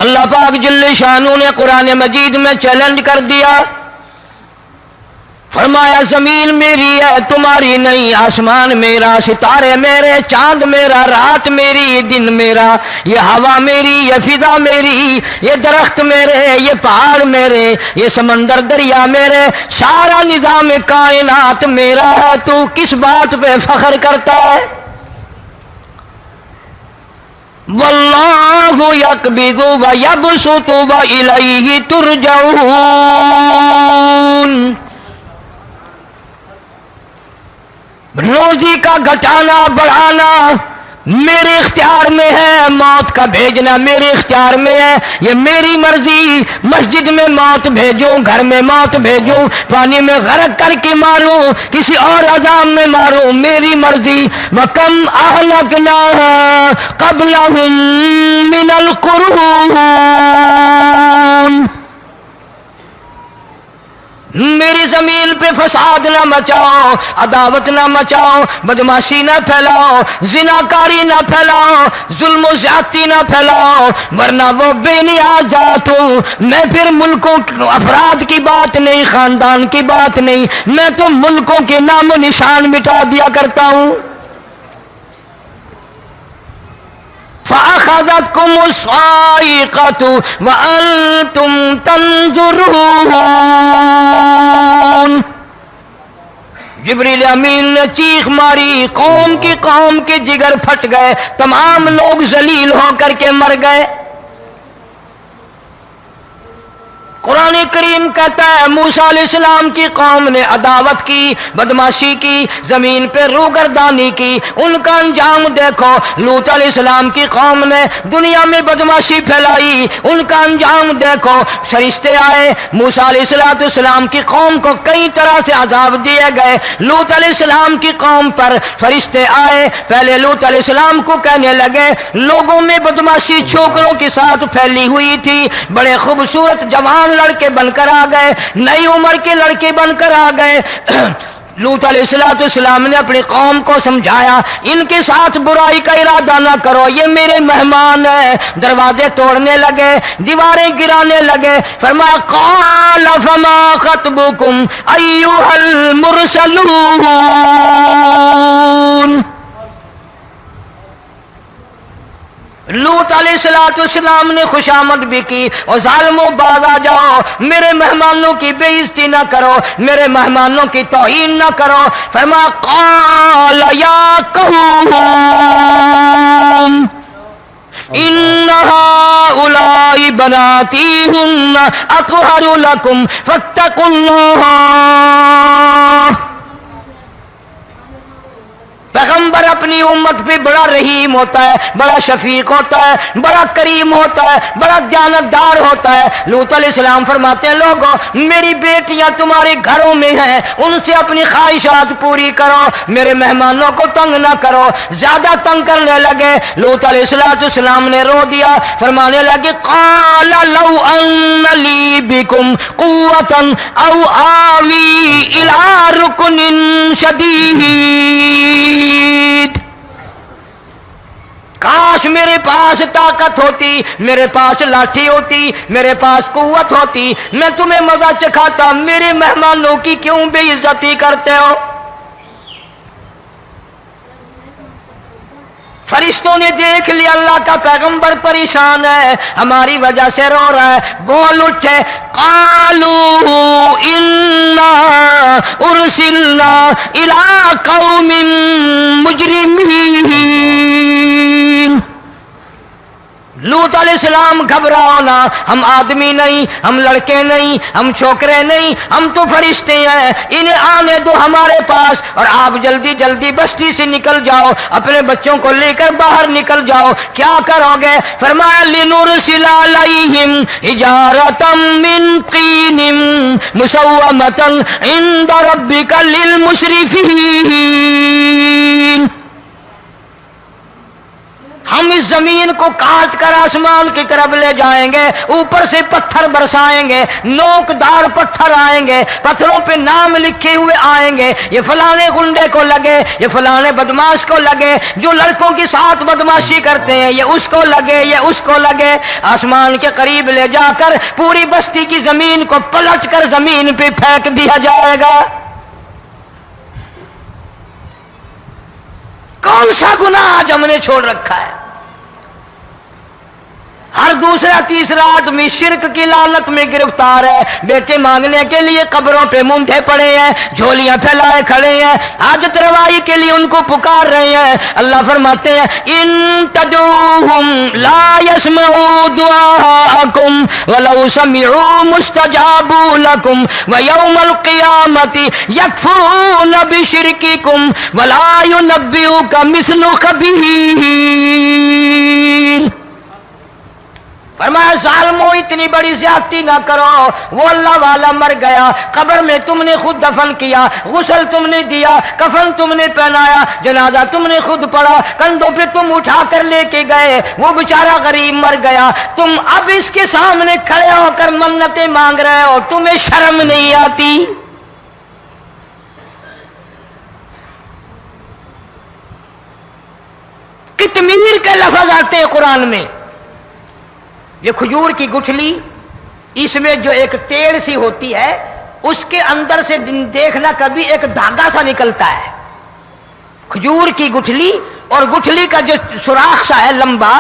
اللہ پاک جل شانہ نے قرآن مجید میں چیلنج کر دیا، فرمایا زمین میری ہے تمہاری نہیں، آسمان میرا، ستارے میرے، چاند میرا، رات میری، دن میرا، یہ ہوا میری، یہ فضا میری، یہ درخت میرے، یہ پہاڑ میرے، یہ سمندر دریا میرے، سارا نظام کائنات میرا ہے، تو کس بات پہ فخر کرتا ہے؟ واللہ یقبض ویبسط والیہ ترجعون، روزی کا گھٹانا بڑھانا میرے اختیار میں ہے، موت کا بھیجنا میرے اختیار میں ہے، یہ میری مرضی، مسجد میں موت بھیجوں، گھر میں موت بھیجوں، پانی میں غرق کر کے ماروں، کسی اور عذاب میں ماروں، میری مرضی۔ وَكَمْ أَهْلَكْنَا قَبْلَهُمْ مِنَ الْقُرُونِ، میری زمین پہ فساد نہ مچاؤ، عداوت نہ مچاؤ، بدماشی نہ پھیلاؤ، زناکاری نہ پھیلاؤ، ظلم و زیادتی نہ پھیلاؤ، ورنہ وہ بے نیاز ذات ہوں۔ میں پھر ملکوں افراد کی بات نہیں، خاندان کی بات نہیں، میں تو ملکوں کے نام و نشان مٹا دیا کرتا ہوں۔ فَأَخَذَتْكُمُ الصَّاعِقَةُ وَأَنْتُمْ تَنْظُرُونَ، جبریل امین نے چیخ ماری، قوم کے جگر پھٹ گئے، تمام لوگ ذلیل ہو کر کے مر گئے۔ قرآن کریم کہتا ہے موسیٰ علیہ السلام کی قوم نے عداوت کی، بدماشی کی، زمین پہ روگردانی کی، ان کا انجام دیکھو۔ لوط علیہ السلام کی قوم نے دنیا میں بدماشی پھیلائی، ان کا انجام دیکھو۔ فرشتے آئے، موسیٰ علیہ السلام کی قوم کو کئی طرح سے عذاب دیے گئے۔ لوط علیہ السلام کی قوم پر فرشتے آئے، پہلے لوط علیہ السلام کو کہنے لگے، لوگوں میں بدماشی چھوکروں کے ساتھ پھیلی ہوئی تھی، بڑے خوبصورت جوان لڑکے بن کر آ گئے، نئی عمر کے لڑکے بن کر آ گئے۔ لوط علیہ السلام نے اپنی قوم کو سمجھایا، ان کے ساتھ برائی کا ارادہ نہ کرو، یہ میرے مہمان ہیں۔ دروازے توڑنے لگے، دیواریں گرانے لگے، فرمایا قال فما خطبکم ایھا المرسلون، لوط علیہ السلام نے خوشامد بھی کی، اور ظالموں باز آ جاؤ، میرے مہمانوں کی بے عزتی نہ کرو، میرے مہمانوں کی توہین نہ کرو۔ فرمایا قال یا قوم ان هؤلاء بناتی هن اطہر لکم فاتقوا اللہ۔ پیغمبر اپنی امت پہ بڑا رحیم ہوتا ہے، بڑا شفیق ہوتا ہے، بڑا کریم ہوتا ہے، بڑا دیانتدار ہوتا ہے۔ لوط علیہ السلام فرماتے ہیں لوگوں میری بیٹیاں تمہارے گھروں میں ہیں، ان سے اپنی خواہشات پوری کرو، میرے مہمانوں کو تنگ نہ کرو۔ زیادہ تنگ کرنے لگے، لوط علیہ السلام نے رو دیا، فرمانے لگے قال لو ان لی بکم قوة او آوی الی رکن شدید، کاش میرے پاس طاقت ہوتی، میرے پاس لاٹھی ہوتی، میرے پاس قوت ہوتی، میں تمہیں مزہ چکھاتا، میرے مہمانوں کی کیوں بے عزتی کرتے ہو؟ فرشتوں نے دیکھ لیا اللہ کا پیغمبر پریشان ہے، ہماری وجہ سے رو رہا ہے، بول اٹھے قالوا انا ارسلنا الی قوم مجرمین۔ لوط علیہ السلام گھبراؤ نہ، ہم آدمی نہیں، ہم لڑکے نہیں، ہم چھوکرے نہیں، ہم تو فرشتے ہیں، انہیں آنے دو ہمارے پاس، اور آپ جلدی جلدی بستی سے نکل جاؤ، اپنے بچوں کو لے کر باہر نکل جاؤ۔ کیا کرو گے؟ فرمایا لنرسل علیہم حجارۃ من طین مسومۃ عند ربک للمسرفین، ہم اس زمین کو کاٹ کر آسمان کی طرف لے جائیں گے، اوپر سے پتھر برسائیں گے، نوکدار پتھر آئیں گے، پتھروں پہ نام لکھے ہوئے آئیں گے، یہ فلانے گنڈے کو لگے، یہ فلانے بدماش کو لگے، جو لڑکوں کے ساتھ بدماشی کرتے ہیں یہ اس کو لگے، یہ اس کو لگے۔ آسمان کے قریب لے جا کر پوری بستی کی زمین کو پلٹ کر زمین پہ پھینک دیا جائے گا۔ کون سا گناہ آج ہم نے چھوڑ رکھا ہے؟ ہر دوسرا تیسرا آدمی شرک کی لعنت میں گرفتار ہے، بیٹے مانگنے کے لیے قبروں پہ مونڈھے پڑے ہیں، جھولیاں پھیلائے کھڑے ہیں، حاجت روائی کے لیے ان کو پکار رہے ہیں۔ اللہ فرماتے ہیں ان تدعوہم لا يسمعوا دعاءکم ولو سمعوا مستجابوا لکم ویوم القیامت یکفرون بشرککم ولا ینبئک مثل خبیر۔ فرمایا ظالمو اتنی بڑی زیادتی نہ کرو، وہ اللہ والا مر گیا، قبر میں تم نے خود دفن کیا، غسل تم نے دیا، کفن تم نے پہنایا، جنازہ تم نے خود پڑھا، کندھوں پہ تم اٹھا کر لے کے گئے، وہ بیچارہ غریب مر گیا، تم اب اس کے سامنے کھڑے ہو کر منتیں مانگ رہے ہو، تمہیں شرم نہیں آتی؟ قطمیر کے لفظ آتے ہیں قرآن میں۔ یہ کھجور کی گٹھلی، اس میں جو ایک تیل سی ہوتی ہے، اس کے اندر سے دیکھنا کبھی ایک دھاگا سا نکلتا ہے۔ کھجور کی گٹھلی اور گٹھلی کا جو سوراخ سا ہے لمبا،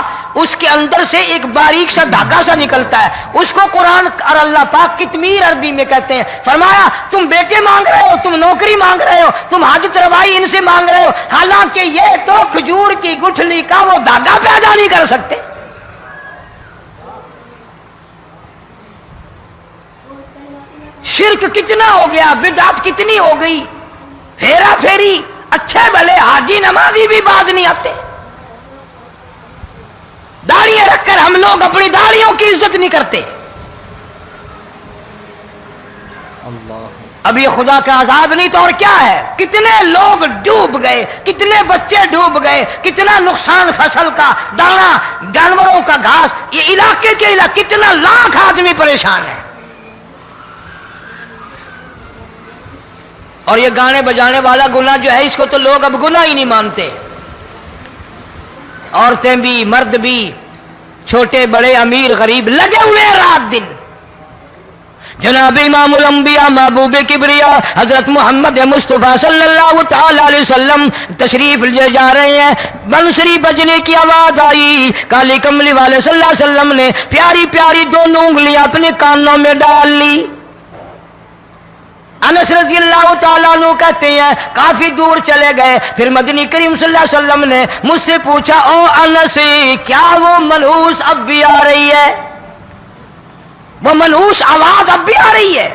اس کے اندر سے ایک باریک سا دھاگا سا نکلتا ہے، اس کو قرآن اور اللہ پاک قطمیر عربی میں کہتے ہیں۔ فرمایا تم بیٹے مانگ رہے ہو، تم نوکری مانگ رہے ہو، تم حاجت روائی ان سے مانگ رہے ہو، حالانکہ یہ تو کھجور کی گٹھلی کا وہ دھاگا پیدا نہیں کر سکتے۔ شرک کتنا ہو گیا، بدعت کتنی ہو گئی، ہیرا پھیری، اچھے بھلے حاجی نمازی بھی باز نہیں آتے۔ داڑیاں رکھ کر ہم لوگ اپنی داڑیوں کی عزت نہیں کرتے۔ اب یہ خدا کا عذاب نہیں تو اور کیا ہے؟ کتنے لوگ ڈوب گئے، کتنے بچے ڈوب گئے، کتنا نقصان فصل کا، دانا، جانوروں کا گھاس، یہ علاقے کے علاقے کتنا لاکھ آدمی پریشان ہے۔ اور یہ گانے بجانے والا گناہ جو ہے، اس کو تو لوگ اب گناہ ہی نہیں مانتے۔ عورتیں بھی، مرد بھی، چھوٹے بڑے، امیر غریب لگے ہوئے ہیں رات دن۔ جناب امام الانبیاء محبوب کبریا حضرت محمد مصطفیٰ صلی اللہ تعالی علیہ وسلم تشریف لے جا رہے ہیں، بنسری بجنے کی آواز آئی، کالی کملی والے صلی اللہ علیہ وسلم نے پیاری پیاری دونوں انگلیاں اپنے کانوں میں ڈال لی۔ انس رضی اللہ تعالیٰ عنہ کہتے ہیں کافی دور چلے گئے، پھر مدنی کریم صلی اللہ علیہ وسلم نے مجھ سے پوچھا او انس، کیا وہ منحوس اب بھی آ رہی ہے؟ وہ منحوس آواز اب بھی آ رہی ہے؟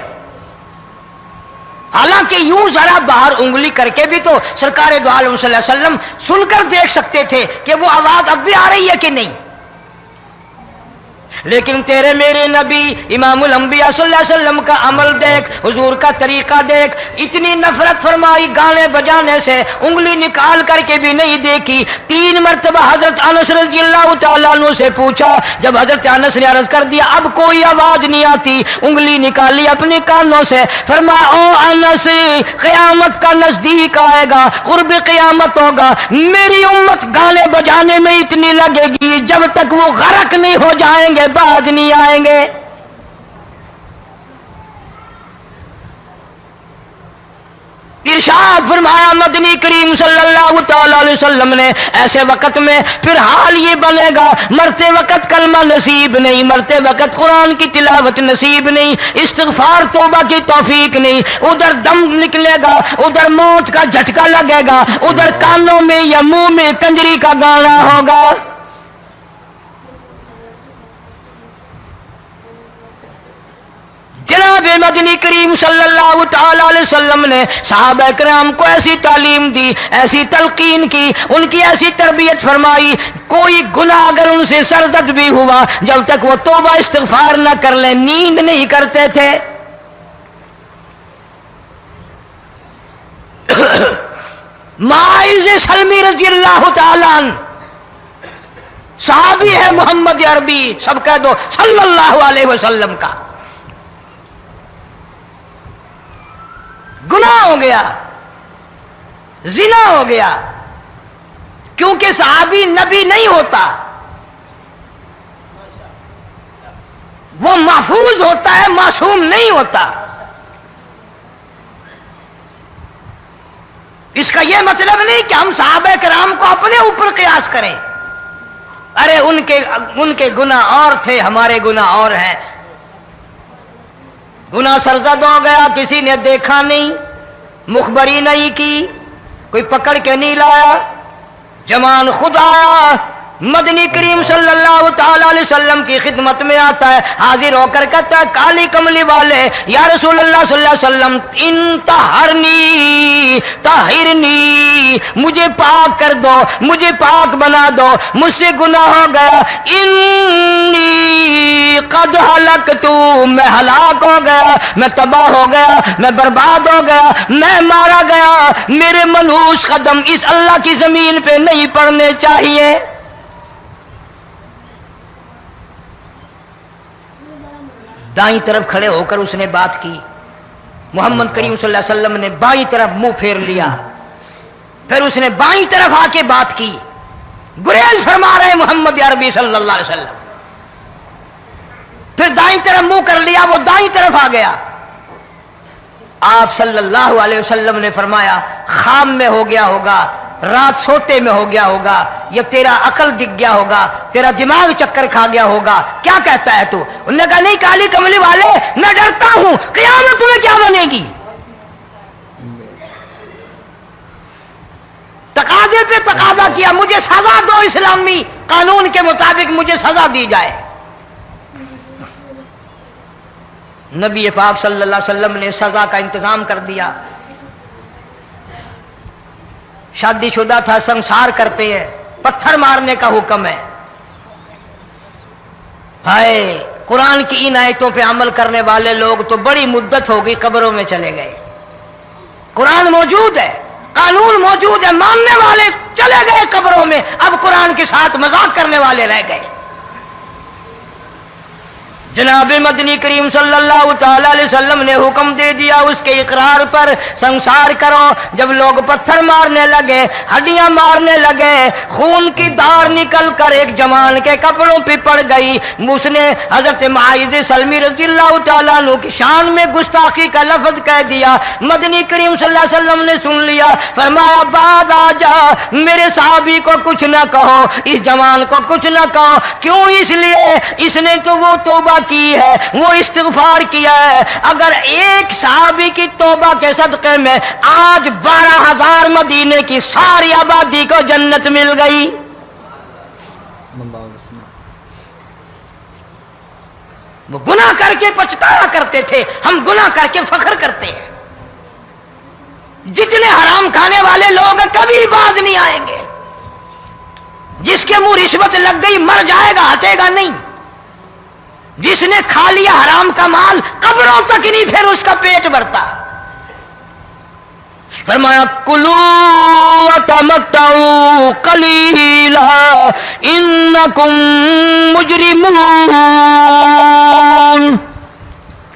حالانکہ یوں ذرا باہر انگلی کر کے بھی تو سرکار دو عالم صلی اللہ علیہ وسلم سن کر دیکھ سکتے تھے کہ وہ آواز اب بھی آ رہی ہے کہ نہیں، لیکن تیرے میرے نبی امام الانبیاء صلی اللہ علیہ وسلم کا عمل دیکھ، حضور کا طریقہ دیکھ، اتنی نفرت فرمائی گانے بجانے سے، انگلی نکال کر کے بھی نہیں دیکھی۔ 3 مرتبہ حضرت انس رضی اللہ تعالیٰ عنہ سے پوچھا، جب حضرت انس نے عرض کر دیا اب کوئی آواز نہیں آتی، انگلی نکالی اپنے کانوں سے، فرمایا او انس، قیامت کا نزدیک آئے گا، قرب قیامت ہوگا، میری امت گانے بجانے میں اتنی لگے گی جب تک وہ غرق نہیں ہو جائیں گے بعد نہیں آئیں گے۔ ارشاد فرمایا مدنی کریم صلی اللہ تعالی علیہ وسلم نے ایسے وقت میں پھر حال یہ بنے گا، مرتے وقت کلمہ نصیب نہیں، مرتے وقت قرآن کی تلاوت نصیب نہیں، استغفار توبہ کی توفیق نہیں، ادھر دم نکلے گا، ادھر موت کا جھٹکا لگے گا، ادھر کانوں میں یا منہ میں کنجری کا گانا ہوگا۔ جناب مدنی کریم صلی اللہ تعالی علیہ وسلم نے صحابہ کرام کو ایسی تعلیم دی، ایسی تلقین کی، ان کی ایسی تربیت فرمائی، کوئی گناہ اگر ان سے سرزد بھی ہوا جب تک وہ توبہ استغفار نہ کر لیں نیند نہیں کرتے تھے۔ معاذ سلمی رضی اللہ تعالیٰ عنہ صحابی ہے محمد عربی، سب کہہ دو صلی اللہ علیہ وسلم کا۔ گناہ ہو گیا، زنا ہو گیا، کیونکہ صحابی نبی نہیں ہوتا، وہ محفوظ ہوتا ہے، معصوم نہیں ہوتا۔ اس کا یہ مطلب نہیں کہ ہم صحابہ کرام کو اپنے اوپر قیاس کریں، ارے ان کے گناہ اور تھے، ہمارے گناہ اور ہیں۔ گناہ سرزد ہو گیا، کسی نے دیکھا نہیں، مخبری نہیں کی، کوئی پکڑ کے نہیں لایا، جمان خود آیا، مدنی کریم صلی اللہ تعالی علیہ وسلم کی خدمت میں آتا ہے، حاضر ہو کر کہتا ہے کالی کملی والے یا رسول اللہ صلی اللہ علیہ وسلم انتہرنی طہرنی، مجھے پاک کر دو، مجھے پاک بنا دو، مجھ سے گناہ ہو گیا، انی قد ہلکتو، میں ہلاک ہو گیا، میں تباہ ہو گیا، میں برباد ہو گیا، میں مارا گیا، میرے منحوس قدم اس اللہ کی زمین پہ نہیں پڑنے چاہیے۔ دائیں طرف کھڑے ہو کر اس نے بات کی، محمد کریم صلی اللہ علیہ وسلم نے بائیں طرف منہ پھیر لیا، پھر اس نے بائیں طرف آ کے بات کی، گریز فرما رہے محمد عربی صلی اللہ علیہ وسلم، پھر دائیں طرف منہ کر لیا، وہ دائیں طرف آ گیا۔ آپ صلی اللہ علیہ وسلم نے فرمایا خواب میں ہو گیا ہوگا، رات سوتے میں ہو گیا ہوگا، یا تیرا عقل دکھ گیا ہوگا، تیرا دماغ چکر کھا گیا ہوگا، کیا کہتا ہے تو؟ انہوں نے کہا نہیں کالی کملی والے، میں ڈرتا ہوں قیامت تمہیں کیا بنے گی؟ تقاضے پہ تقاضا کیا، مجھے سزا دو، اسلامی قانون کے مطابق مجھے سزا دی جائے۔ نبی پاک صلی اللہ علیہ وسلم نے سزا کا انتظام کر دیا۔ شادی شدہ تھا، سنسار کرتے ہیں، پتھر مارنے کا حکم ہے۔ ہائے، قرآن کی ان آیتوں پہ عمل کرنے والے لوگ تو بڑی مدت ہو گئی قبروں میں چلے گئے۔ قرآن موجود ہے، قانون موجود ہے، ماننے والے چلے گئے قبروں میں، اب قرآن کے ساتھ مذاق کرنے والے رہ گئے۔ جناب مدنی کریم صلی اللہ تعالی علیہ وسلم نے حکم دے دیا اس کے اقرار پر، سنسار کرو۔ جب لوگ پتھر مارنے لگے، ہڈیاں مارنے لگے، خون کی دھار نکل کر ایک جوان کے کپڑوں پہ پڑ گئی، اس نے حضرت معاذ سلمی رضی اللہ تعالیٰ عنہ کی شان میں گستاخی کا لفظ کہہ دیا۔ مدنی کریم صلی اللہ علیہ وسلم نے سن لیا، فرمایا بعد آ جا، میرے صحابی کو کچھ نہ کہو، اس جوان کو کچھ نہ کہو۔ کیوں؟ اس لیے اس نے تو وہ توبہ کی ہے، وہ استغفار کیا ہے۔ اگر ایک صحابی کی توبہ کے صدقے میں آج 12,000 مدینے کی ساری آبادی کو جنت مل گئی۔ وہ گناہ کر کے پچھتایا کرتے تھے، ہم گناہ کر کے فخر کرتے ہیں۔ جتنے حرام کھانے والے لوگ کبھی باز نہیں آئیں گے۔ جس کے منہ رشوت لگ گئی مر جائے گا، ہٹے گا نہیں۔ جس نے کھا لیا حرام کا مال قبروں تک نہیں پھر اس کا پیٹ بھرتا۔ فرمایا کلو وتمتعوا قلیلا انکم مجرمون،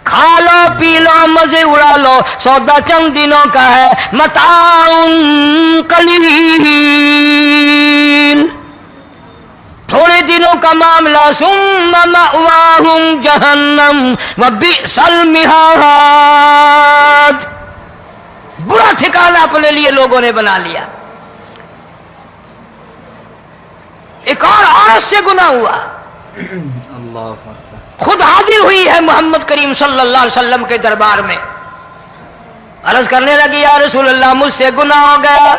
کھا لو پی لو مزے اڑا لو، سودا چند دنوں کا ہے، متاع قلیل، تھوڑے دنوں کا معاملہ، ثم مأواہم جہنم وبئس المہاد، برا ٹھکانہ اپنے لیے لوگوں نے بنا لیا۔ ایک اور عورت سے گناہ ہوا، خود حاضر ہوئی ہے محمد کریم صلی اللہ علیہ وسلم کے دربار میں، عرض کرنے لگی یا رسول اللہ مجھ سے گناہ ہو گیا،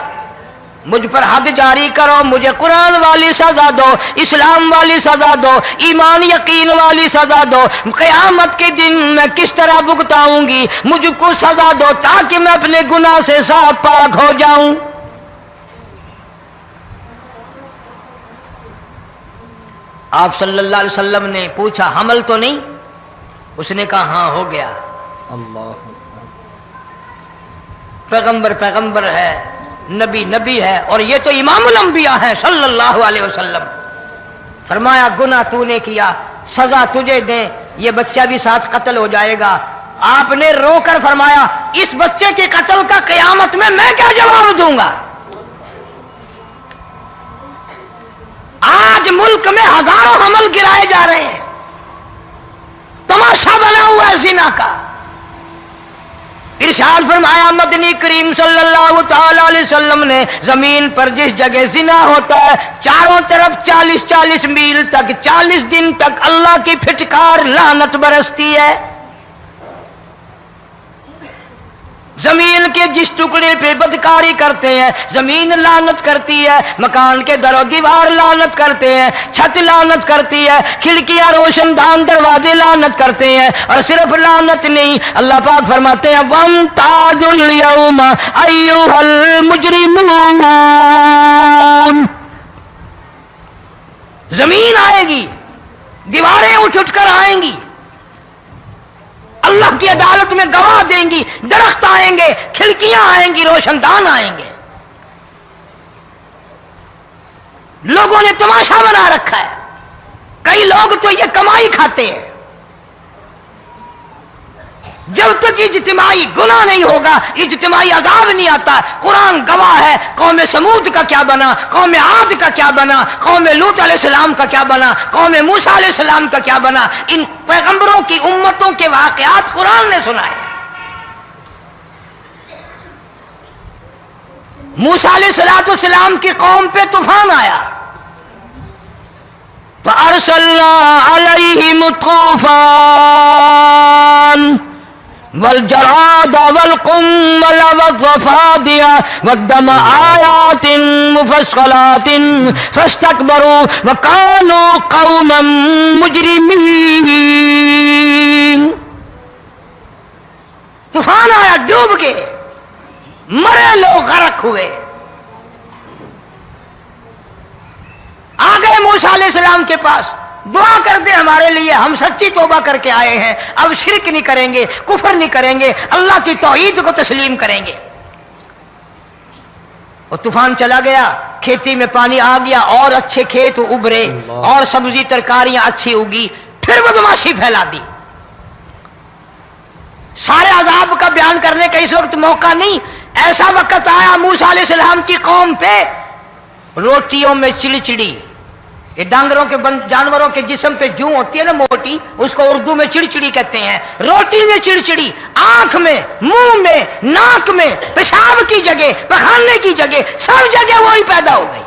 مجھ پر حد جاری کرو، مجھے قرآن والی سزا دو، اسلام والی سزا دو، ایمان یقین والی سزا دو، قیامت کے دن میں کس طرح بھگتاؤں گی، مجھ کو سزا دو تاکہ میں اپنے گناہ سے صاف پاک ہو جاؤں۔ آپ صلی اللہ علیہ وسلم نے پوچھا حمل تو نہیں؟ اس نے کہا ہاں ہو گیا۔ پیغمبر ہے، نبی ہے، اور یہ تو امام الانبیاء ہے صلی اللہ علیہ وسلم۔ فرمایا گناہ تو نے کیا، سزا تجھے دیں، یہ بچہ بھی ساتھ قتل ہو جائے گا۔ آپ نے رو کر فرمایا اس بچے کے قتل کا قیامت میں کیا جواب دوں گا؟ آج ملک میں ہزاروں حمل گرائے جا رہے ہیں، تماشا بنا ہوا ہے زنا کا۔ ارشاد فرمایا مدنی کریم صلی اللہ تعالی علیہ وسلم نے زمین پر جس جگہ زنا ہوتا ہے چاروں طرف 40 میل تک 40 دن تک اللہ کی پھٹکار لعنت برستی ہے۔ زمین کے جس ٹکڑے پہ بدکاری کرتے ہیں زمین لعنت کرتی ہے، مکان کے در و دیوار لعنت کرتے ہیں، چھت لعنت کرتی ہے، کھڑکیاں روشن دان دروازے لعنت کرتے ہیں۔ اور صرف لعنت نہیں، اللہ پاک فرماتے ہیں وَامْتَازُوا الْيَوْمَ أَيُّهَا الْمُجْرِمُونَ۔ زمین آئے گی، دیواریں اٹھ کر آئیں گی، اللہ کی عدالت میں گواہ دیں گی، درخت آئیں گے، کھڑکیاں آئیں گی، روشن دان آئیں گے۔ لوگوں نے تماشا بنا رکھا ہے، کئی لوگ تو یہ کمائی کھاتے ہیں۔ جب تک اجتماعی گناہ نہیں ہوگا اجتماعی عذاب نہیں آتا۔ قرآن گواہ ہے، قوم سمود کا کیا بنا، قوم عاد کا کیا بنا، قوم لوط علیہ السلام کا کیا بنا، قوم موسیٰ علیہ السلام کا کیا بنا۔ ان پیغمبروں کی امتوں کے واقعات قرآن نے سنائے۔ موسیٰ علیہ السلام کی قوم پہ طوفان آیا، فَأَرْسَلْنَا عَلَيْهِمُ الطُّوفَانَ والجراد والقمل والضفادع والدم آيات مفصلات فاستكبروا وكانوا قوما مجرمين۔ طوفان آیا، ڈوب کے مرے لوگ، غرق ہوئے۔ آ گئے موسیٰ علیہ السلام کے پاس، دعا کر دے ہمارے لیے، ہم سچی توبہ کر کے آئے ہیں، اب شرک نہیں کریں گے، کفر نہیں کریں گے، اللہ کی توحید کو تسلیم کریں گے۔ اور طوفان چلا گیا، کھیتی میں پانی آ گیا، اور اچھے کھیت ابھرے، اور سبزی ترکاریاں اچھی اگی، پھر بدماشی پھیلا دی۔ سارے عذاب کا بیان کرنے کا اس وقت موقع نہیں۔ ایسا وقت آیا موسیٰ علیہ السلام کی قوم پہ، روٹیوں میں چڑچڑی، یہ ڈانگروں کے جانوروں کے جسم پہ جوں ہوتی ہے نا موٹی، اس کو اردو میں چڑچڑی کہتے ہیں۔ روٹی میں چڑچڑی، آنکھ میں، منہ میں، ناک میں، پیشاب کی جگہ، پخانے کی جگہ، سب جگہ وہی پیدا ہو گئی۔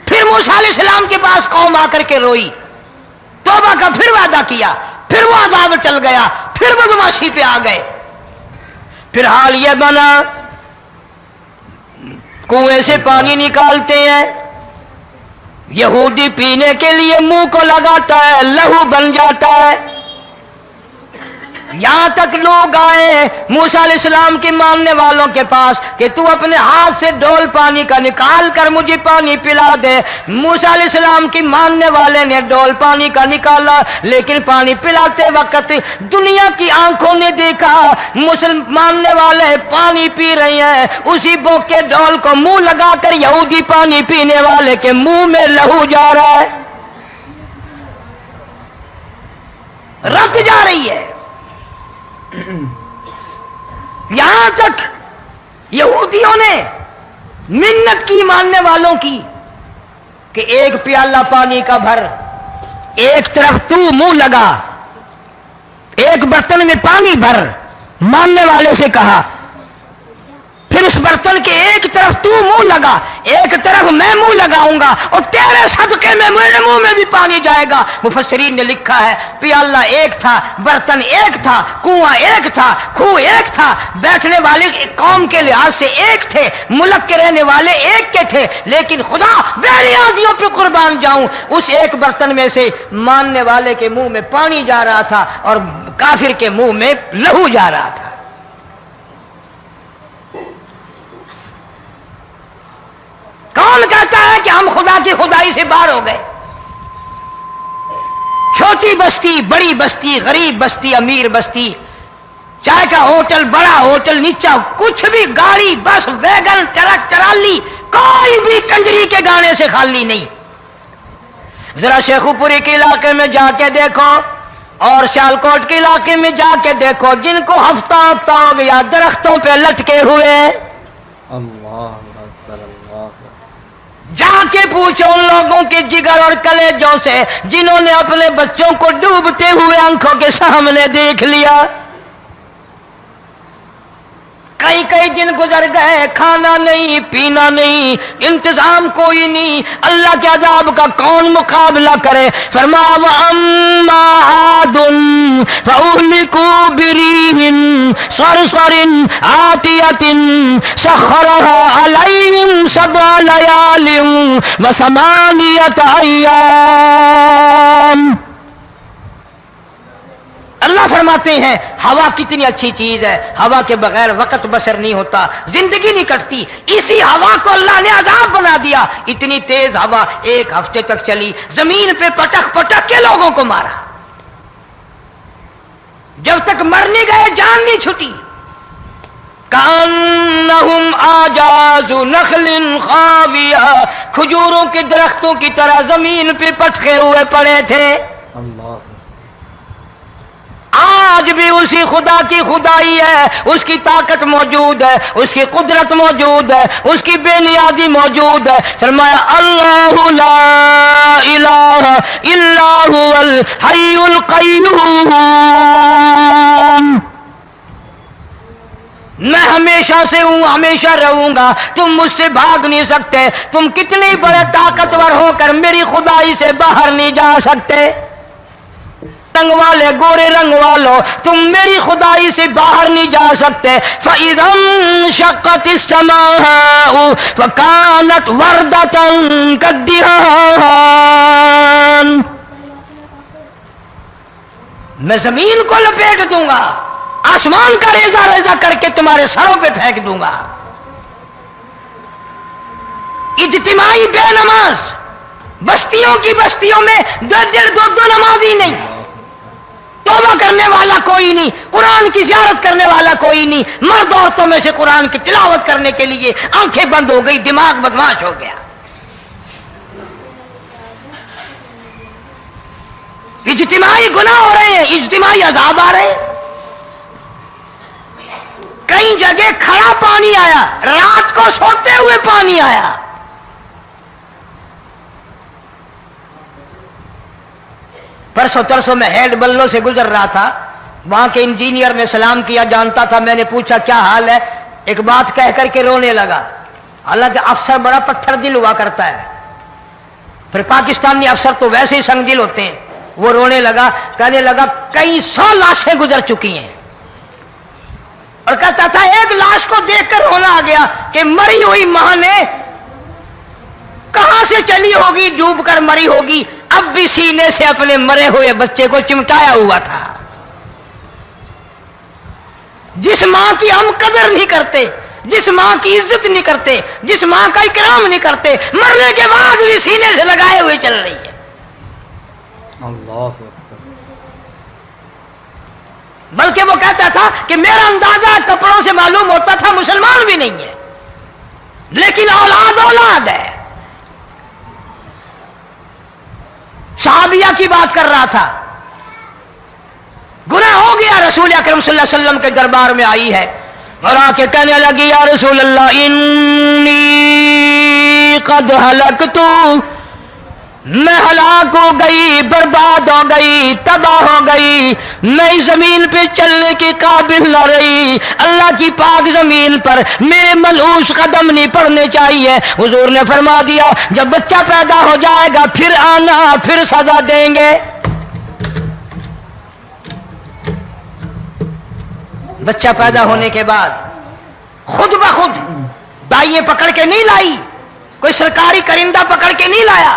پھر موسیٰ علیہ السلام کے پاس قوم آ کر کے روئی، توبہ کا پھر وعدہ کیا، پھر وہ عذاب ٹل گیا، پھر بدماشی پہ آ گئے۔ پھر حال یہ بنا کنویں سے پانی نکالتے ہیں، یہودی پینے کے لیے منہ کو لگاتا ہے، لہو بن جاتا ہے۔ یہاں تک لوگ آئے موسیٰ علیہ السلام کے ماننے والوں کے پاس کہ تو اپنے ہاتھ سے ڈول پانی کا نکال کر مجھے پانی پلا دے۔ موسیٰ علیہ السلام کی ماننے والے نے ڈول پانی کا نکالا، لیکن پانی پلاتے وقت دنیا کی آنکھوں نے دیکھا ماننے والے پانی پی رہے ہیں، اسی بوک کے ڈول کو منہ لگا کر یہودی پانی پینے والے کے منہ میں لہو جا رہا ہے، رت جا رہی ہے۔ یہاں تک یہودیوں نے منت کی ماننے والوں کی کہ ایک پیالہ پانی کا بھر، ایک طرف تو منہ لگا، ایک برتن میں پانی بھر، ماننے والے سے کہا، پھر اس برتن کے ایک طرف تو منہ لگا، ایک طرف میں منہ لگاؤں گا، اور تیرے صدقے میں میرے منہ میں بھی پانی جائے گا۔ مفسرین نے لکھا ہے پیالہ ایک تھا، برتن ایک تھا، کنواں ایک تھا، کھوہ ایک تھا، بیٹھنے والے قوم کے لحاظ سے ایک تھے، ملک کے رہنے والے ایک کے تھے، لیکن خدا بے نیازیوں پہ قربان جاؤں، اس ایک برتن میں سے ماننے والے کے منہ میں پانی جا رہا تھا اور کافر کے منہ میں لہو جا رہا تھا۔ کون کہتا ہے کہ ہم خدا کی خدائی سے باہر ہو گئے؟ چھوٹی بستی، بڑی بستی، غریب بستی، امیر بستی، چائے کا ہوٹل، بڑا ہوٹل، نیچا، کچھ بھی، گاڑی، بس، ویگن، ٹرک، ٹرالی، کوئی بھی کنجری کے گانے سے خالی نہیں. ذرا شیخو پوری کے علاقے میں جا کے دیکھو اور سیالکوٹ کے علاقے میں جا کے دیکھو جن کو ہفتہ ہفتہ ہو گیا درختوں پہ لٹکے ہوئے. اللہ اکبر اللہ. جا کے پوچھو ان لوگوں کے جگر اور کلیجوں سے جنہوں نے اپنے بچوں کو ڈوبتے ہوئے آنکھوں کے سامنے دیکھ لیا. کئی دن گزر گئے، کھانا نہیں پینا نہیں، انتظام کوئی نہیں، اللہ کے عذاب کا کون مقابلہ کرے؟ فرمایا وَأَمَّا عَادٌ فَأُهْلِكُوا بِرِيحٍ صَرْصَرٍ عَاتِيَةٍ سَخَّرَهَا عَلَيْهِمْ 7 لَيَالٍ و8 أَيَّامٍ. اللہ فرماتے ہیں ہوا کتنی اچھی چیز ہے، ہوا کے بغیر وقت بسر نہیں ہوتا، زندگی نہیں کٹتی. اسی ہوا کو اللہ نے عذاب بنا دیا. اتنی تیز ہوا 1 ہفتے تک چلی، زمین پہ پٹک پٹک کے لوگوں کو مارا. جب تک مر نہیں گئے جان نہیں چھٹی. کأنہم اعجاز نخل خاویہ، کھجوروں کے درختوں کی طرح زمین پہ پٹکے ہوئے پڑے تھے. اللہ. آج بھی اسی خدا کی خدائی ہے، اس کی طاقت موجود ہے، اس کی قدرت موجود ہے، اس کی بے نیازی موجود ہے. فرمایا اللہ لا الہ الا هو الحی القیوم. میں ہمیشہ سے ہوں، ہمیشہ رہوں گا، تم مجھ سے بھاگ نہیں سکتے. تم کتنی بڑے طاقتور ہو کر میری خدائی سے باہر نہیں جا سکتے. رنگ والے، گورے رنگ والو، تم میری خدائی سے باہر نہیں جا سکتے. فَإِذَا انشَقَّتِ السَّمَاءُ فَكَانَتْ وَرْدَةً كَالدِّهَانِ. میں زمین کو لپیٹ دوں گا، آسمان کا ریزہ ریزہ کر کے تمہارے سروں پہ پھینک دوں گا. اجتماعی بے نماز، بستیوں کی بستیوں میں 2 نمازی نہیں، توبہ کرنے والا کوئی نہیں، قرآن کی زیارت کرنے والا کوئی نہیں. مرد عورتوں میں سے قرآن کی تلاوت کرنے کے لیے آنکھیں بند ہو گئی، دماغ بدماش ہو گیا. اجتماعی گناہ ہو رہے ہیں، اجتماعی عذاب آ رہے ہیں. کئی جگہ کھڑا پانی آیا، رات کو سوتے ہوئے پانی آیا. پرسوں ترسوں میں ہیڈ بلوں سے گزر رہا تھا، وہاں کے انجینئر نے سلام کیا، جانتا تھا. میں نے پوچھا کیا حال ہے؟ ایک بات کہہ کر کے رونے لگا. حالانکہ افسر بڑا پتھر دل ہوا کرتا ہے، پھر پاکستانی افسر تو ویسے ہی سنگ دل ہوتے ہیں. وہ رونے لگا، کہنے لگا کئی 100 لاشیں گزر چکی ہیں، اور کہتا تھا ایک لاش کو دیکھ کر رونا آ گیا کہ مری ہوئی ماں نے کہاں سے چلی ہوگی، ڈوب کر مری ہوگی، اب بھی سینے سے اپنے مرے ہوئے بچے کو چمٹایا ہوا تھا. جس ماں کی ہم قدر نہیں کرتے، جس ماں کی عزت نہیں کرتے، جس ماں کا اکرام نہیں کرتے، مرنے کے بعد بھی سینے سے لگائے ہوئے چل رہی ہے. اللہ. بلکہ وہ کہتا تھا کہ میرا اندازہ کپڑوں سے معلوم ہوتا تھا مسلمان بھی نہیں ہے، لیکن اولاد ہے. صحابیہ کی بات کر رہا تھا، گناہ ہو گیا، رسول اکرم صلی اللہ علیہ وسلم کے دربار میں آئی ہے اور آ کے کہنے لگی یا رسول اللہ انی قد ہلکت، میں ہلاک ہو گئی، برباد ہو گئی، تباہ ہو گئی، میں اس زمین پہ چلنے کے قابل نہ رہی. اللہ کی پاک زمین پر میرے ملعوس قدم نہیں پڑنے چاہیے. حضور نے فرما دیا جب بچہ پیدا ہو جائے گا پھر آنا، پھر سزا دیں گے. بچہ پیدا ہونے کے بعد خود بخود دائیں پکڑ کے نہیں لائی، کوئی سرکاری کرندہ پکڑ کے نہیں لایا.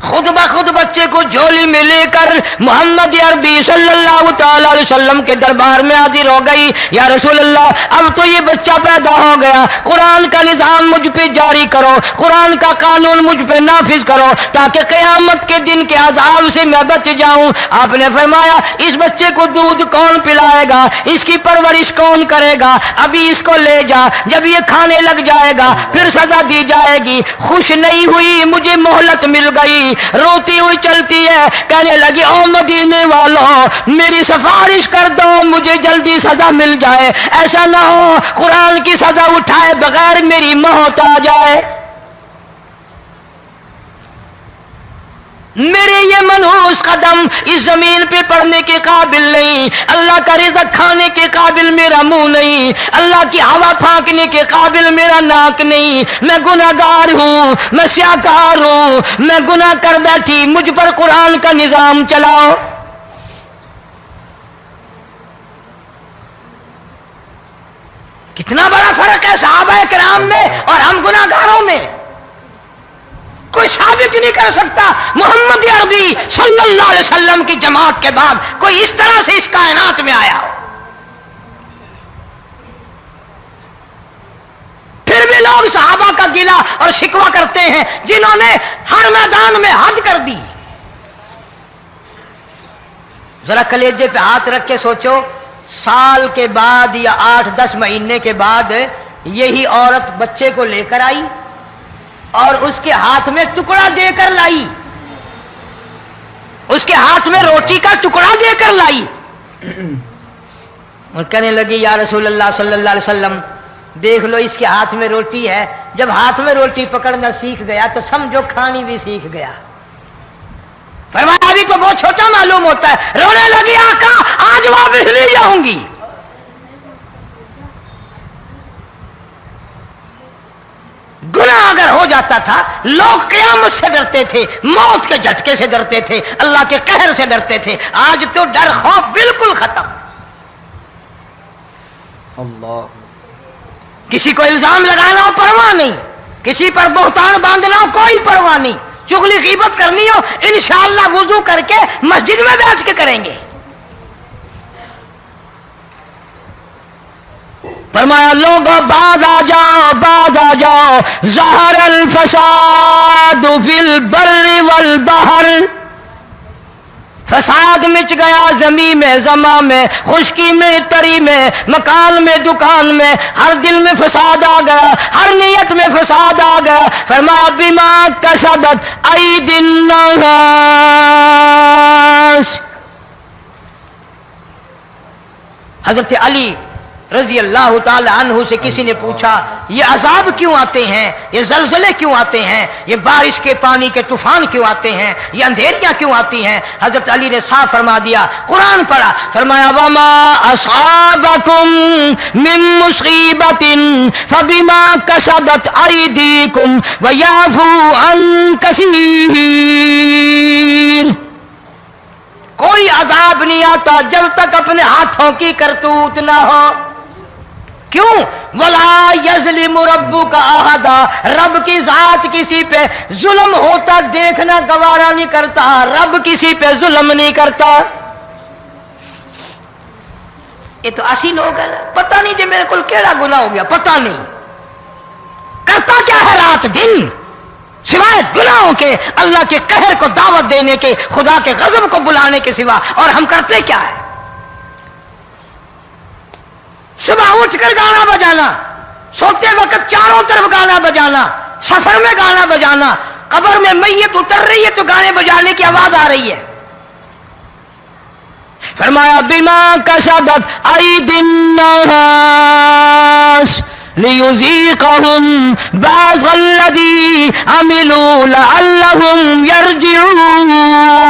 خود بخود بچے کو جھولی میں لے کر محمد عربی صلی اللہ تعالی علیہ وسلم کے دربار میں حاضر ہو گئی. یا رسول اللہ اب تو یہ بچہ پیدا ہو گیا, قرآن کا نظام مجھ پہ جاری کرو, قرآن کا قانون مجھ پہ نافذ کرو تاکہ قیامت کے دن کے عذاب سے میں بچ جاؤں. آپ نے فرمایا اس بچے کو دودھ کون پلائے گا, اس کی پرورش کون کرے گا, ابھی اس کو لے جا, جب یہ کھانے لگ جائے گا پھر سزا دی جائے گی. خوش نہیں ہوئی, مجھے مہلت مل گئی, روتی ہوئی چلتی ہے, کہنے لگی او مدینے والوں میری سفارش کر دو, مجھے جلدی سزا مل جائے, ایسا نہ ہو قرآن کی سزا اٹھائے بغیر میری موت آ جائے. میرے یہ منحوس قدم اس زمین پہ پڑنے کے قابل نہیں, اللہ کا رزق کھانے کے قابل میرا منہ نہیں, اللہ کی ہوا پھانکنے کے قابل میرا ناک نہیں, میں گناہگار ہوں, میں سیاکار ہوں, میں گناہ کر بیٹھی, مجھ پر قرآن کا نظام چلاؤ. کتنا بڑا فرق ہے صحابہ کرام میں اور ہم گناہگاروں میں. کوئی ثابت نہیں کر سکتا محمد عربی صلی اللہ علیہ وسلم کی جماعت کے بعد کوئی اس طرح سے اس کائنات میں آیا ہو. پھر بھی لوگ صحابہ کا گلہ اور شکوہ کرتے ہیں جنہوں نے ہر میدان میں حج کر دی. ذرا کلیجے پہ ہاتھ رکھ کے سوچو, سال کے بعد یا 8-10 مہینے کے بعد یہی عورت بچے کو لے کر آئی اور اس کے ہاتھ میں ٹکڑا دے کر لائی, اس کے ہاتھ میں روٹی کا ٹکڑا دے کر لائی اور کہنے لگی یا رسول اللہ صلی اللہ علیہ وسلم دیکھ لو اس کے ہاتھ میں روٹی ہے. جب ہاتھ میں روٹی پکڑنا سیکھ گیا تو سمجھو کھانی بھی سیکھ گیا. فرمایا ابھی تو بہت چھوٹا معلوم ہوتا ہے. رونے لگی آقا آج واپس لے جاؤں گی. گناہ اگر ہو جاتا تھا لوگ قیامت سے ڈرتے تھے, موت کے جھٹکے سے ڈرتے تھے, اللہ کے قہر سے ڈرتے تھے. آج تو ڈر خوف بالکل ختم. اللہ کسی کو الزام لگانا ہو پرواہ نہیں, کسی پر بہتان باندھنا ہو کوئی پرواہ نہیں, چغلی غیبت کرنی ہو انشاءاللہ وضو کر کے مسجد میں بیٹھ کے کریں گے. فرمایا لوگوں بعد آ جاؤ ظہر الفساد فی البر والبحر. فساد مچ گیا زمین میں, زماں میں, خشکی میں, تری میں, مکان میں, دکان میں, ہر دل میں فساد آ گیا, ہر نیت میں فساد آ گیا. فرمایا بما کسبت ایدی الناس. حضرت علی رضی اللہ تعالی عنہ سے کسی نے پوچھا یہ عذاب کیوں آتے ہیں, یہ زلزلے کیوں آتے ہیں, یہ بارش کے پانی کے طوفان کیوں آتے ہیں, یہ اندھیریاں کیوں آتی ہیں؟ حضرت علی نے صاف فرما دیا, قرآن پڑھا, فرمایا وما اصابکم من مصیبت فبما کسبت ایدیکم ویعفو عن کثیر. کوئی عذاب نہیں آتا جب تک اپنے ہاتھوں کی کرتوت نہ ہو. کیوں؟ وَلَا يَظْلِمُ رَبُّكَ أَحَدًا. رب کی ذات کسی پہ ظلم ہوتا دیکھنا گوارا نہیں کرتا, رب کسی پہ ظلم نہیں کرتا. یہ تو اسی لوگ ہیں, پتہ نہیں جی میرے کو کیڑا گناہ ہو گیا, پتہ نہیں کرتا کیا ہے رات دن سوائے گناہوں کے, اللہ کے قہر کو دعوت دینے کے, خدا کے غضب کو بلانے کے سوا. اور ہم کرتے کیا ہے؟ صبح اٹھ کر گانا بجانا, سوتے وقت چاروں طرف گانا بجانا, سفر میں گانا بجانا, قبر میں میت اتر رہی ہے تو گانے بجانے کی آواز آ رہی ہے. فرمایا بما کسبت ایدی الناس لیذیقہم بعض الذی عملوا لعلہم یرجعون.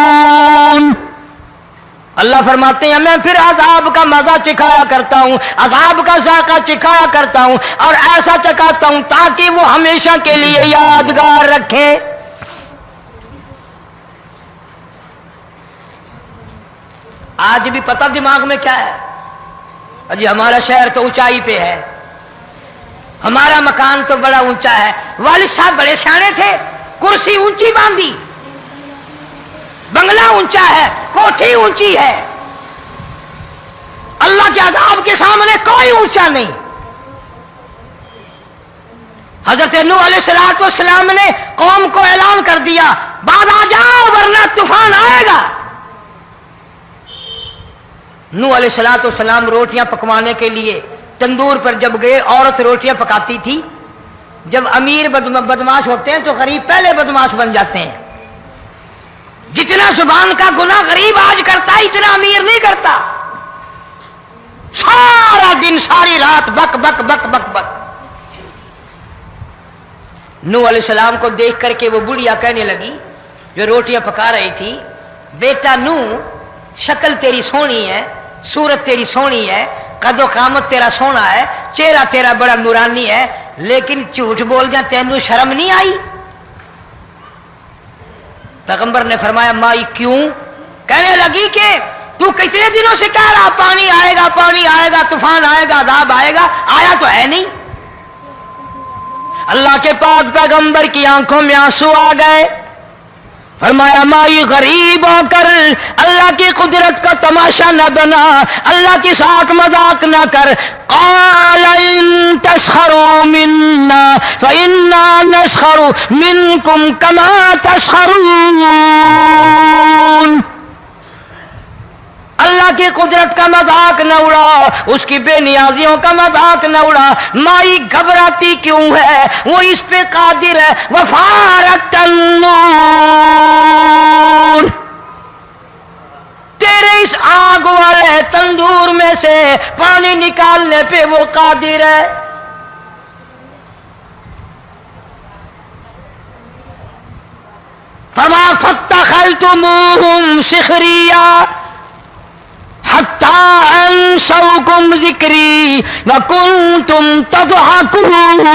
اللہ فرماتے ہیں میں پھر عذاب کا مزہ چکھایا کرتا ہوں, عذاب کا ذائقہ چکھایا کرتا ہوں, اور ایسا چکھاتا ہوں تاکہ وہ ہمیشہ کے لیے یادگار رکھے. آج بھی پتہ دماغ میں کیا ہے جی, ہمارا شہر تو اونچائی پہ ہے, ہمارا مکان تو بڑا اونچا ہے. والد صاحب بڑے سیانے تھے, کرسی اونچی باندھی, بنگلہ اونچا ہے، کوٹھی اونچی ہے، اللہ کے عذاب کے سامنے کوئی اونچا نہیں۔ حضرت نوح علیہ السلام نے قوم کو اعلان کر دیا بعد آ جاؤ ورنہ طوفان آئے گا۔ نوح علیہ السلام روٹیاں پکوانے کے لیے تندور پر جب گئے، عورت روٹیاں پکاتی تھی۔ جب امیر بدماش ہوتے ہیں تو غریب پہلے بدماش بن جاتے ہیں۔ جتنا زبان کا گناہ غریب آج کرتا ہے اتنا امیر نہیں کرتا۔ سارا دن ساری رات بک بک بک بک بک۔ نوح علیہ السلام کو دیکھ کر کے وہ بڑھیا کہنے لگی جو روٹیاں پکا رہی تھی، بیٹا نوح، شکل تیری سونی ہے، صورت تیری سونی ہے، قد و قامت تیرا سونا ہے، چہرہ تیرا بڑا نورانی ہے، لیکن جھوٹ بول جا تینوں شرم نہیں آئی؟ پیغمبر نے فرمایا مائی کیوں؟ کہنے لگی کہ تو کتنے دنوں سے کہہ رہا پانی آئے گا، پانی آئے گا، طوفان آئے گا، عذاب آئے گا، آیا تو ہے نہیں۔ اللہ کے پاک پیغمبر کی آنکھوں میں آنسو آ گئے۔ فرمایا مائی غریب ہو کر اللہ کی قدرت کا تماشا نہ بنا، اللہ کی ساتھ مذاق نہ کر۔ قال ان تسخروا منا فإنا نسخر منكم كما تسخرون۔ اللہ کی قدرت کا مذاق نہ اڑا، اس کی بے نیازیوں کا مذاق نہ اڑا۔ مائی گھبراتی کیوں ہے؟ وہ اس پہ قادر ہے۔ وفارت النور، تیرے اس آگ والے تندور میں سے پانی نکالنے پہ وہ قادر ہے۔ فرمایا فاتخذتموہم سخریا حتی انسوکم ذکری وکنتم تضحکون۔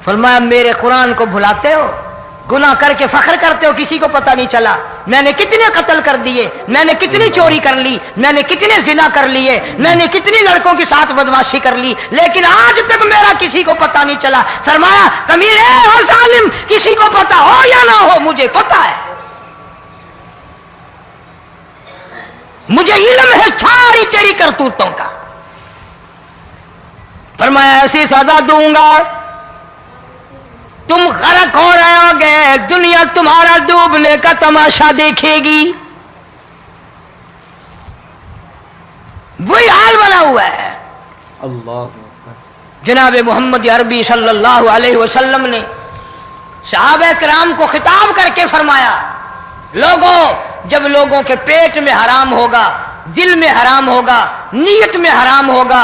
فرمایا میرے قرآن کو بھلاتے ہو، گناہ کر کے فخر کرتے ہو، کسی کو پتہ نہیں چلا میں نے کتنے قتل کر دیے، میں نے کتنی چوری کر لی، میں نے کتنے زنا کر لیے، میں نے کتنی لڑکوں کے ساتھ بدماشی کر لی، لیکن آج تک میرا کسی کو پتہ نہیں چلا۔ فرمایا امیر اور ظالم، کسی کو پتہ ہو یا نہ ہو مجھے پتہ ہے، مجھے علم ہے ساری تیری کرتوتوں کا۔ فرمایا ایسی سزا دوں گا تم غرق ہو رہے ہو گے، دنیا تمہارا ڈوبنے کا تماشا دیکھے گی۔ وہی حال بنا ہوا ہے۔ اللہ جناب محمد عربی صلی اللہ علیہ وسلم نے صحابہ کرام کو خطاب کر کے فرمایا لوگوں، جب لوگوں کے پیٹ میں حرام ہوگا، دل میں حرام ہوگا، نیت میں حرام ہوگا،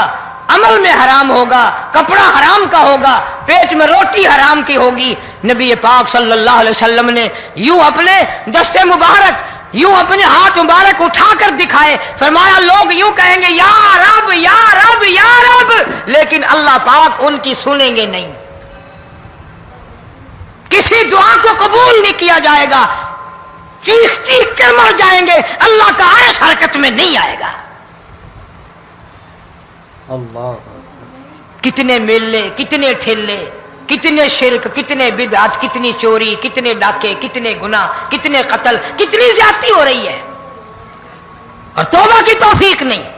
عمل میں حرام ہوگا، کپڑا حرام کا ہوگا، پیٹ میں روٹی حرام کی ہوگی، نبی پاک صلی اللہ علیہ وسلم نے یوں اپنے دست مبارک، یوں اپنے ہاتھ مبارک اٹھا کر دکھائے، فرمایا لوگ یوں کہیں گے یا رب یا رب یا رب، لیکن اللہ پاک ان کی سنیں گے نہیں، کسی دعا کو قبول نہیں کیا جائے گا، چیخ چیخ کر مر جائیں گے، اللہ کا عرش حرکت میں نہیں آئے گا۔ اللہ کتنے میلے، کتنے ٹھیلے، کتنے شرک، کتنے بدعت، کتنی چوری، کتنے ڈاکے، کتنے گناہ، کتنے قتل، کتنی زیادتی ہو رہی ہے اور توبہ کی توفیق نہیں۔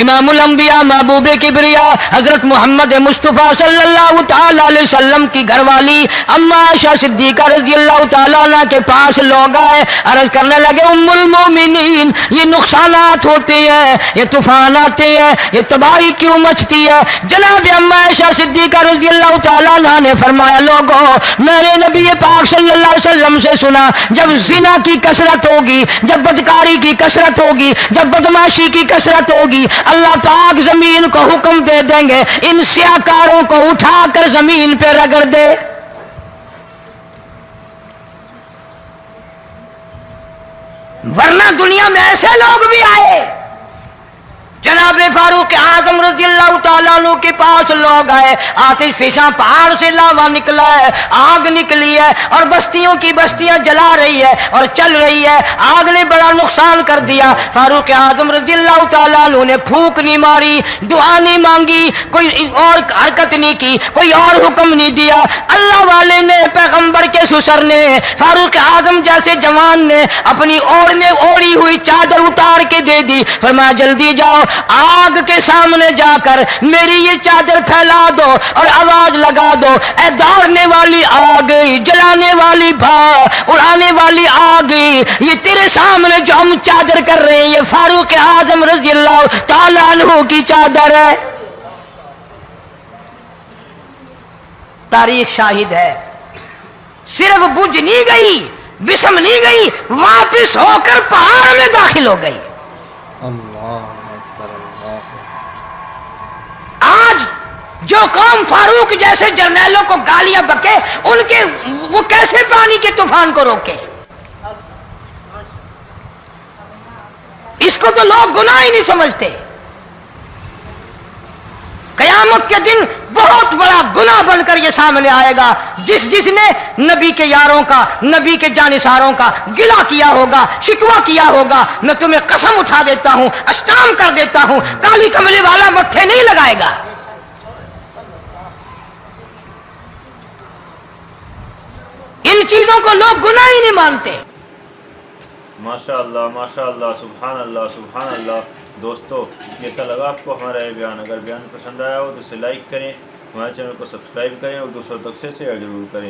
امام الانبیاء محبوب کبریا حضرت محمد مصطفیٰ صلی اللہ تعالی علیہ وسلم کی گھر والی اما عائشہ صدیقہ رضی اللہ تعالیٰ عنہ کے پاس لوگ آئے، عرض کرنے لگے ام المومنین یہ نقصانات ہوتے ہیں، یہ طوفان آتے ہیں، یہ تباہی کیوں مچتی ہے؟ جناب اما عائشہ صدیقہ رضی اللہ تعالیٰ عنہ نے فرمایا لوگوں، میں نے نبی پاک صلی اللہ علیہ وسلم سے سنا جب زنا کی کثرت ہوگی، جب بدکاری کی کثرت ہوگی، جب بدماشی کی کثرت ہوگی، اللہ پاک زمین کو حکم دے دیں گے ان سیاکاروں کو اٹھا کر زمین پہ رگڑ دے۔ ورنہ دنیا میں ایسے لوگ بھی آئے جناب فاروق اعظم رضی اللہ تعالیٰ عنہ کے پاس لوگ آئے، آتش فشاں پہاڑ سے لاوا نکلا ہے، آگ نکلی ہے اور بستیوں کی بستیاں جلا رہی ہے اور چل رہی ہے، آگ نے بڑا نقصان کر دیا۔ فاروق اعظم رضی اللہ تعالیٰ عنہ نے پھونک نہیں ماری، دعا نہیں مانگی، کوئی اور حرکت نہیں کی، کوئی اور حکم نہیں دیا۔ اللہ والے نے، پیغمبر کے سسر نے، فاروق اعظم جیسے جوان نے اپنی اوڑھی ہوئی چادر اتار کے دے دی، فرمایا جلدی جاؤ، آگ کے سامنے جا کر میری یہ چادر پھیلا دو اور آواز لگا دو، اے دوڑنے والی آگ، جلانے والی اڑانے والی آگ، یہ تیرے سامنے جو ہم چادر کر رہے ہیں یہ فاروق اعظم رضی اللہ تعالیٰ عنہ کی چادر ہے۔ تاریخ شاہد ہے، صرف بجھ نہیں گئی، بسم نہیں گئی، واپس ہو کر پہاڑ میں داخل ہو گئی۔ اللہ اکبر اللہ۔ آج جو قوم فاروق جیسے جرنیلوں کو گالیاں بکے، ان کے وہ کیسے پانی کے طوفان کو روکے؟ اس کو تو لوگ گناہ ہی نہیں سمجھتے۔ قیامت کے دن بہت بڑا گناہ بن کر یہ سامنے آئے گا، جس نے نبی کے یاروں کا، نبی کے جانثاروں کا گلہ کیا ہوگا، شکوہ کیا ہوگا، میں تمہیں قسم اٹھا دیتا ہوں، اشتام کر دیتا ہوں، کالی کملی والا مٹھے نہیں لگائے گا۔ ان چیزوں کو لوگ گناہ ہی نہیں مانتے۔ ماشاء اللہ، سبحان اللہ، سبحان اللہ۔ دوستو کیسا لگا آپ کو ہمارا یہ بیان؟ اگر بیان پسند آیا ہو تو اسے لائک کریں، ہمارے چینل کو سبسکرائب کریں اور دوسروں تک سے شیئر ضرور کریں۔